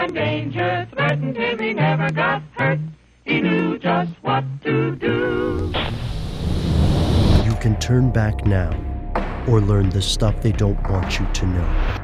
when danger threatened him, he never got hurt. He knew just what to do. You can turn back now, or learn the stuff they don't want you to know.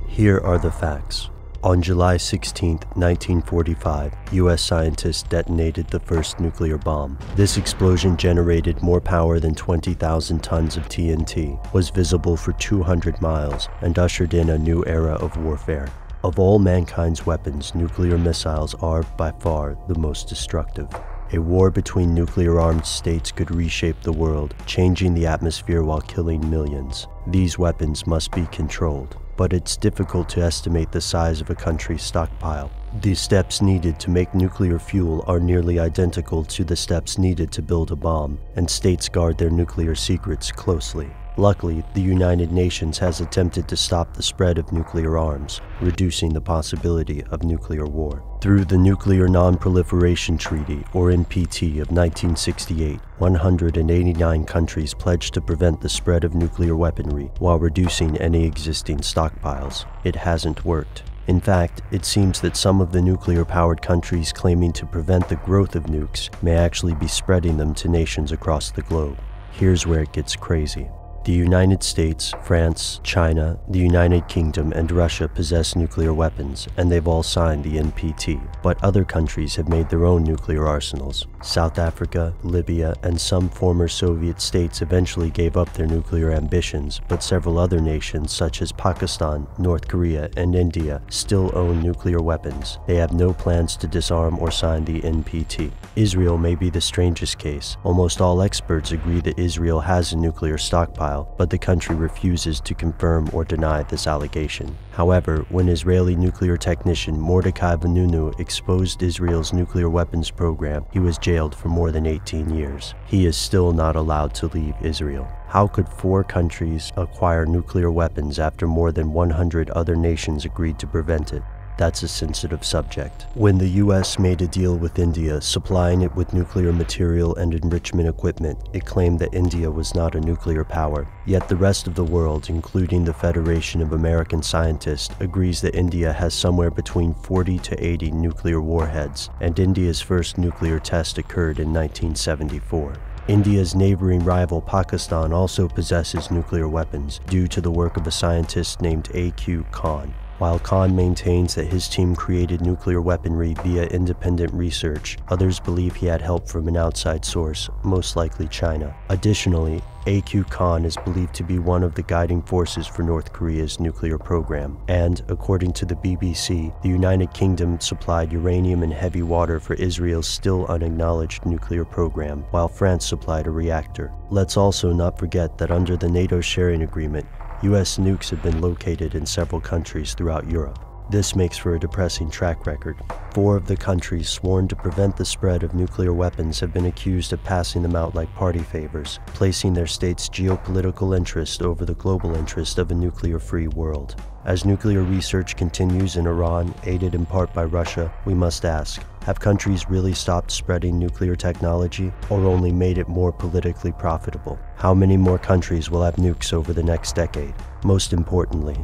Here are the facts. On July 16, 1945, U.S. scientists detonated the first nuclear bomb. This explosion generated more power than 20,000 tons of TNT, was visible for 200 miles, and ushered in a new era of warfare. Of all mankind's weapons, nuclear missiles are, by far, the most destructive. A war between nuclear-armed states could reshape the world, changing the atmosphere while killing millions. These weapons must be controlled, but it's difficult to estimate the size of a country's stockpile. The steps needed to make nuclear fuel are nearly identical to the steps needed to build a bomb, and states guard their nuclear secrets closely. Luckily, the United Nations has attempted to stop the spread of nuclear arms, reducing the possibility of nuclear war. Through the Nuclear Non Proliferation Treaty, or NPT, of 1968, 189 countries pledged to prevent the spread of nuclear weaponry while reducing any existing stockpiles. It hasn't worked. In fact, it seems that some of the nuclear-powered countries claiming to prevent the growth of nukes may actually be spreading them to nations across the globe. Here's where it gets crazy. The United States, France, China, the United Kingdom, and Russia possess nuclear weapons, and they've all signed the NPT. But other countries have made their own nuclear arsenals. South Africa, Libya, and some former Soviet states eventually gave up their nuclear ambitions, but several other nations such as Pakistan, North Korea, and India still own nuclear weapons. They have no plans to disarm or sign the NPT. Israel may be the strangest case. Almost all experts agree that Israel has a nuclear stockpile, but the country refuses to confirm or deny this allegation. However, when Israeli nuclear technician Mordechai Vanunu exposed Israel's nuclear weapons program, he was jailed for more than 18 years. He is still not allowed to leave Israel. How could 4 countries acquire nuclear weapons after more than 100 other nations agreed to prevent it? That's a sensitive subject. When the US made a deal with India, supplying it with nuclear material and enrichment equipment, it claimed that India was not a nuclear power. Yet the rest of the world, including the Federation of American Scientists, agrees that India has somewhere between 40 to 80 nuclear warheads, and India's first nuclear test occurred in 1974. India's neighboring rival Pakistan also possesses nuclear weapons, due to the work of a scientist named A.Q. Khan. While Khan maintains that his team created nuclear weaponry via independent research, others believe he had help from an outside source, most likely China. Additionally, A.Q. Khan is believed to be one of the guiding forces for North Korea's nuclear program, and, according to the BBC, the United Kingdom supplied uranium and heavy water for Israel's still unacknowledged nuclear program, while France supplied a reactor. Let's also not forget that under the NATO sharing agreement, U.S. nukes have been located in several countries throughout Europe. This makes for a depressing track record. 4 of the countries sworn to prevent the spread of nuclear weapons have been accused of passing them out like party favors, placing their state's geopolitical interest over the global interest of a nuclear-free world. As nuclear research continues in Iran, aided in part by Russia, we must ask, have countries really stopped spreading nuclear technology, or only made it more politically profitable? How many more countries will have nukes over the next decade? Most importantly,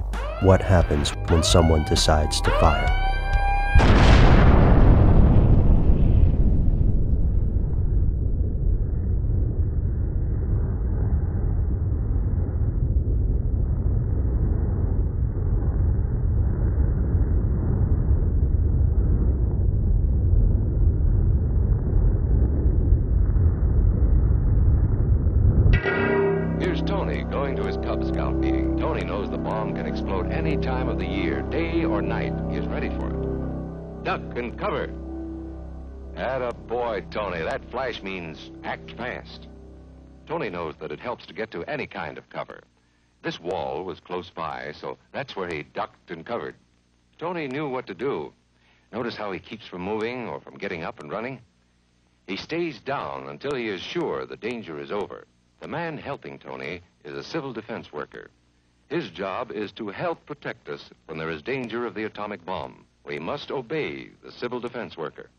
what happens when someone decides to fire? Going to his Cub Scout meeting. Tony knows the bomb can explode any time of the year, day or night. He is ready for it. Duck and cover. Atta boy, Tony. That flash means act fast. Tony knows that it helps to get to any kind of cover. This wall was close by, so that's where he ducked and covered. Tony knew what to do. Notice how he keeps from moving or from getting up and running? He stays down until he is sure the danger is over. The man helping Tony is a civil defense worker. His job is to help protect us when there is danger of the atomic bomb. We must obey the civil defense worker.